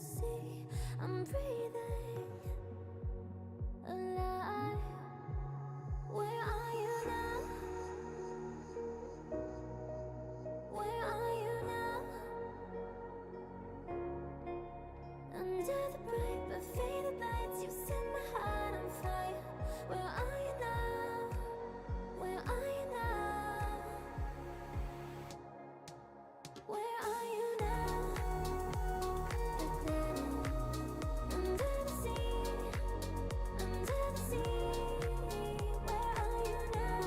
see I'm breathing alive. Where are you now? Where are you now? Under the bright but faded lights, you set my heart on fire. Where are you now? Where are you now? Where are you now? Under the sea, under the sea. Where are you now?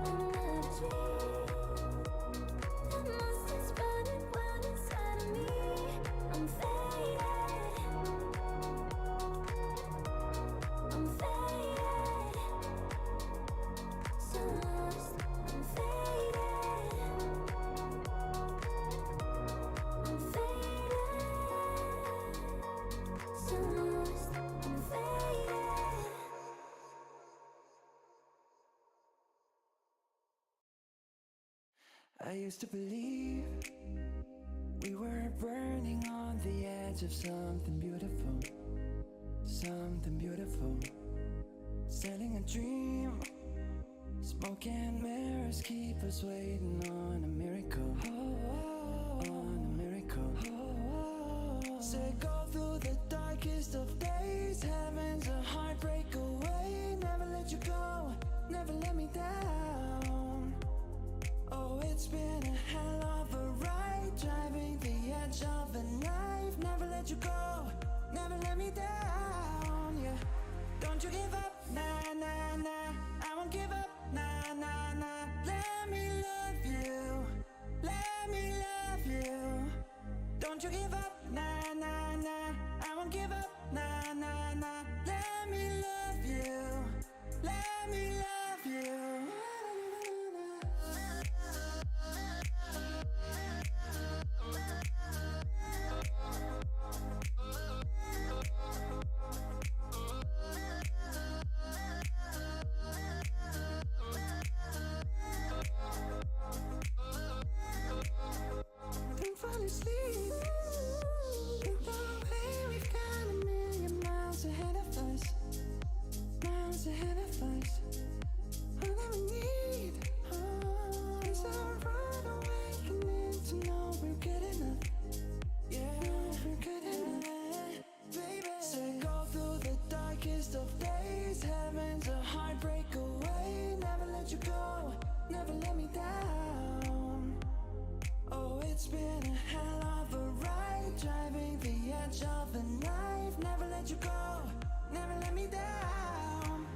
Under the tree. The monster's running wild inside of me. I'm faded. I'm faded. So lost. I'm faded. I'm faded. So lost. I'm faded. I used to believe we were burning on the edge of something beautiful, something beautiful. Selling a dream, smoke and mirrors keep us waiting on a miracle, on a miracle. Say go through the darkest of days, heaven's a heartbreak away. Never let you go, never let me down. Oh, it's been a hell of a ride, driving the edge of a knife. Never let you go, never let me down, yeah. Don't you give up, nah, nah, nah. I won't give up, nah, nah, nah. Let me love you, let me love you. Don't you give up, nah, nah, nah. I won't give up, nah, nah, nah. Let me love you, let me love you. Don't fall asleep. Look the way, we've got a million miles ahead of us, miles ahead of us. All that we need is a rude awakening to know we're good enough. Yeah, we're good enough, baby. Say go through the darkest of days, heaven's a heartbreak away. Never let you go, never let me down. Oh, it's been a hell of a ride, driving the edge of a knife. Never let you go, never let me down.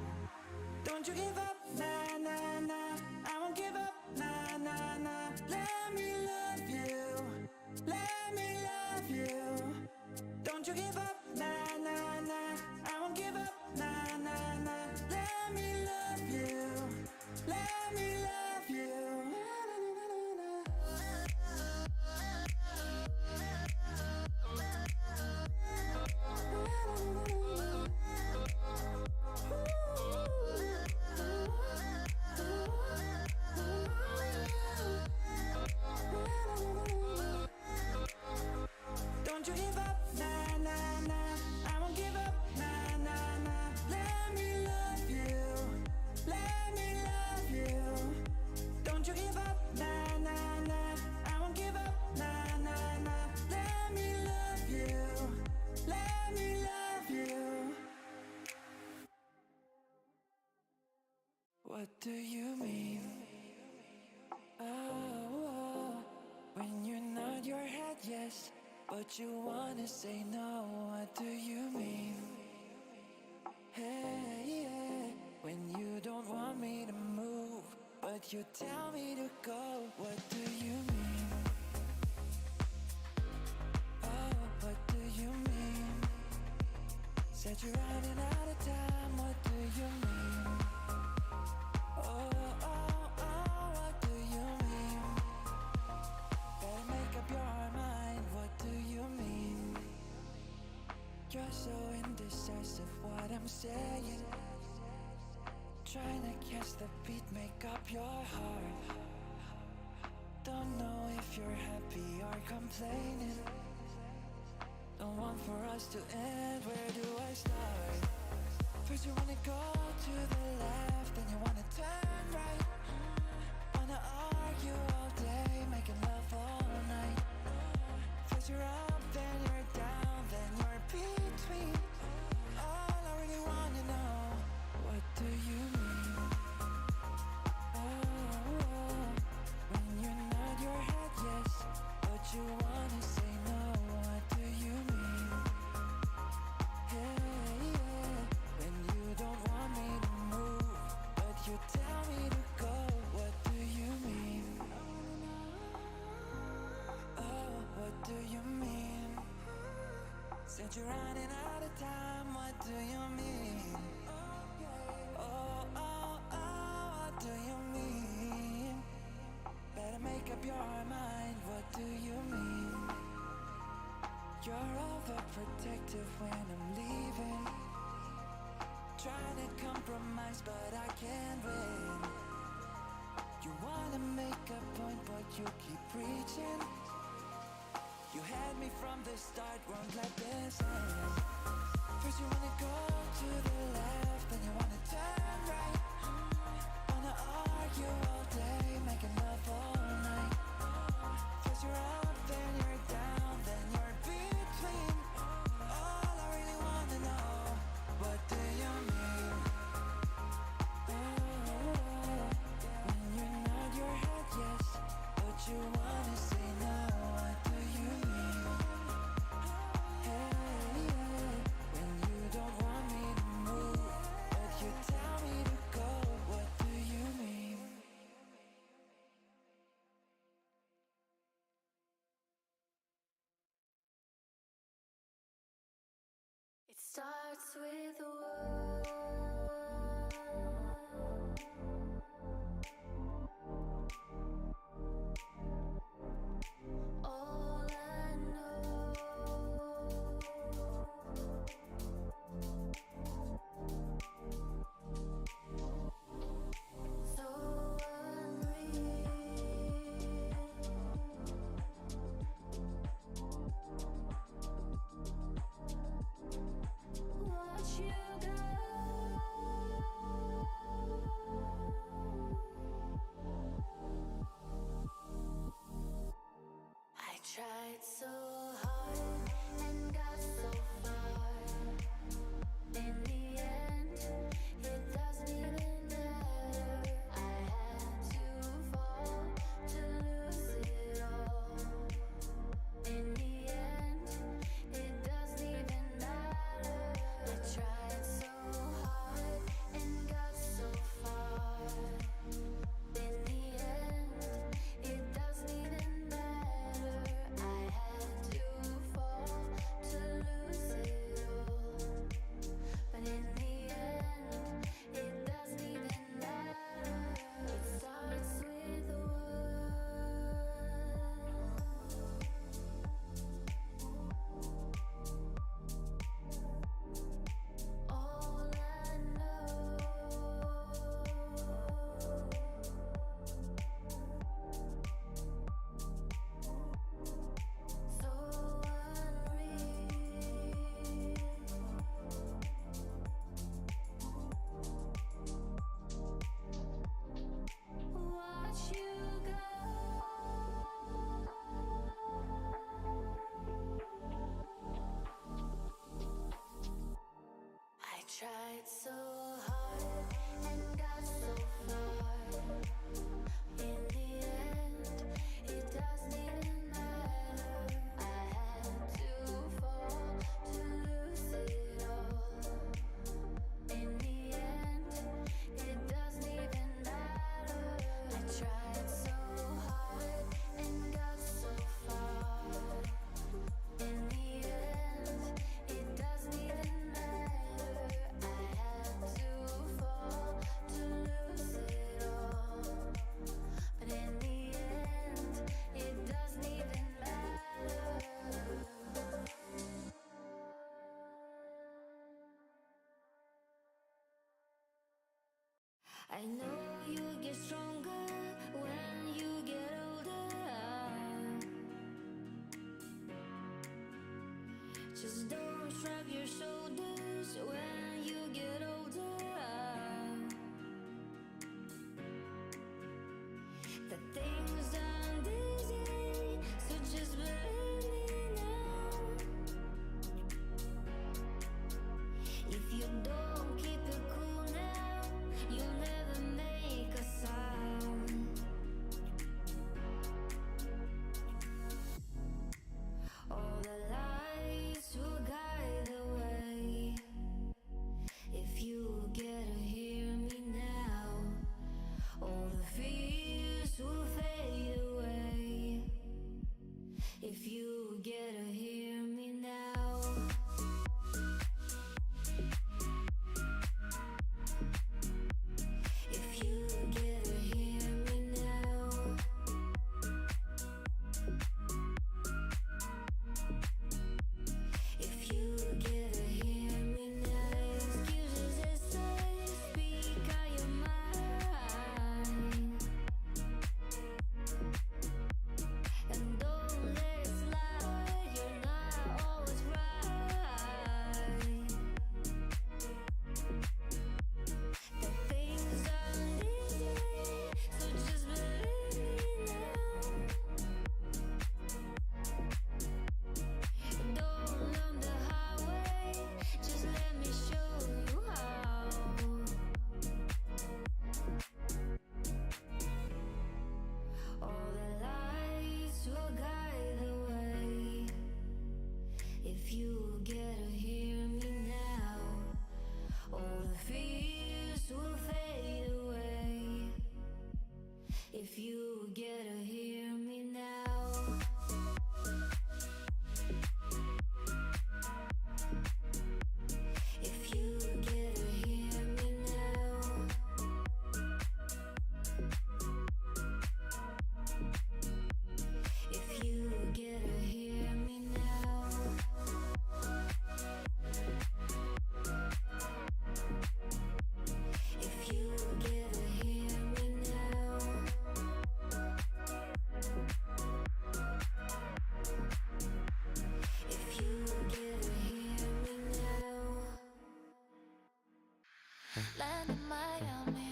Don't you give up, nah, nah, nah. I won't give up, nah, nah, nah. Let me love you, let me love you. Don't you give up, nah, nah, nah. I won't give up, nah, nah, nah. Let me love you, let me love you. Don't you give up, nah, nah, nah. I won't give up, nah, nah, nah. Let me love you, let me love you. Don't you give up, nah, nah, nah. I won't give up, nah, nah, nah. Let me love you, let me love you. What do you mean? Oh, when you nod your head yes, but you wanna say no. What do you mean? Hey, yeah. When you don't want me to move, but you tell me to go. What do you mean? Oh, what do you mean? Said you're running out of time. What do you mean? Oh, oh, oh, what do you mean? Better make up your mind. What do you mean? You're so indecisive. What I'm saying, trying to catch the beat, make up your heart. Don't know if you're happy or complaining. don't want for us to end. Where do I start? First you wanna go to the left, then you wanna turn right. Wanna argue all day, making love all night. First you're up, then you're down, then you're between. All I really wanna know, what do you mean? Oh, when you nod your head yes, but you wanna say no, what do you mean? Hey, yeah. When you don't want me to move, but you tell me to go, what do you mean? Oh, what do you mean? Said you're running out of time, what do you mean? Oh, oh, oh, what do you mean? Better make up your mind, what do you mean? You're overprotective when I'm leaving. Trying to compromise but I can't win. You wanna make a point but you keep preaching. You had me from the start, won't let this end. First you wanna go to the left, then you wanna turn right. Wanna argue all day, making love all night. First you're up, then you're down, then you're between. All I really wanna know, what do you mean? Oh, when you nod your head yes, but you wanna say no, what do you mean? Hey, yeah. When you don't want me to move, but you tell me to go, what do you mean? It starts with a word. All I know, so unreal. Watch you go. I tried so hard and got so far. In the end, it doesn't even matter. I had to fall to lose it all. In the end, it doesn't even matter. I tried so hard and got so far. In the end, it doesn't even matter. I had to fall to lose it all. But in the end, it doesn't even matter. It starts with a word. All I know, so unreal. Watch you go. I tried so hard and got so far. In the end, it doesn't even matter. I had to fall to lose it all. In the end, it doesn't even matter. I tried so hard and got so far. In the end, it doesn't even matter. I had to fall to lose it all. But in the end, it doesn't even matter. I know you'll get stronger when you get older. Just don't shrug your shoulders when you get older. The things aren't easy, so just believe me now. If you don't keep it cool now, you'll never make a sound. All the lights will guide the way. If you get to hear me now, all the fears will fade away. If you get to hear me now. If you get to hear me now. If you get to hear me now. Excuses aside, speak out your mind. And don't let it slide, you're not always right. The things aren't easy, so just believe me now. Don't learn the highway, just let me show you how. All the lights will guide the way. If you get to hear me now, all the fears will fade away. If you get to hear me now. If you get to hear me now. If you get to hear me now. If you get to hear me now. If you get to hear me now. Land in Miami,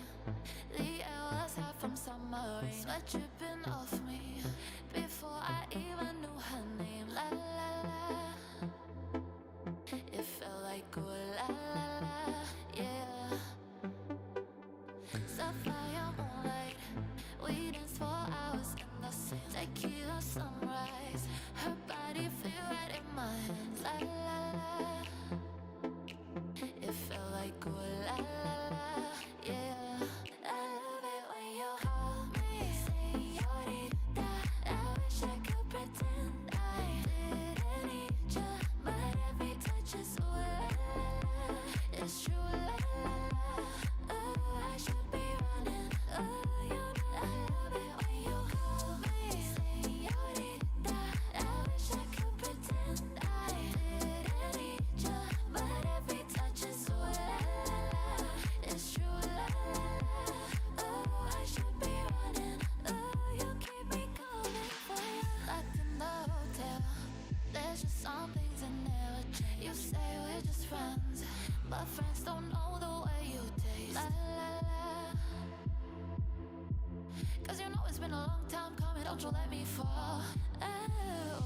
the air was hot from summer rain. Sweat dripping off me before I even knew her name. La la la, it felt like oh la la la, yeah. Sapphire moonlight, we danced for hours in the same tequila sunrise. Her body fit right in my hands. La la la, it felt like oh la la la, yeah. I love it when you call me señorita. I wish I could pretend I didn't need you, but every touch is ooh la la la. It's true la la la. Oh, I should be running. Oh, you know I love it when you call me señorita. I wish I could pretend I didn't need you, but every touch is ooh la la la. It's true la la la. Oh, I should be running. Oh, you keep me coming for you. Locked in the hotel, there's just some things that never change. You say we're just friends, but friends don't know the way you taste. La la la. Cause you know it's been a long time coming, don't you let me fall. Oh,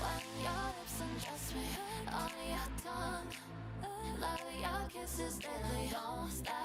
when your lips undress me on your tongue, love your kisses deadly. Don't stop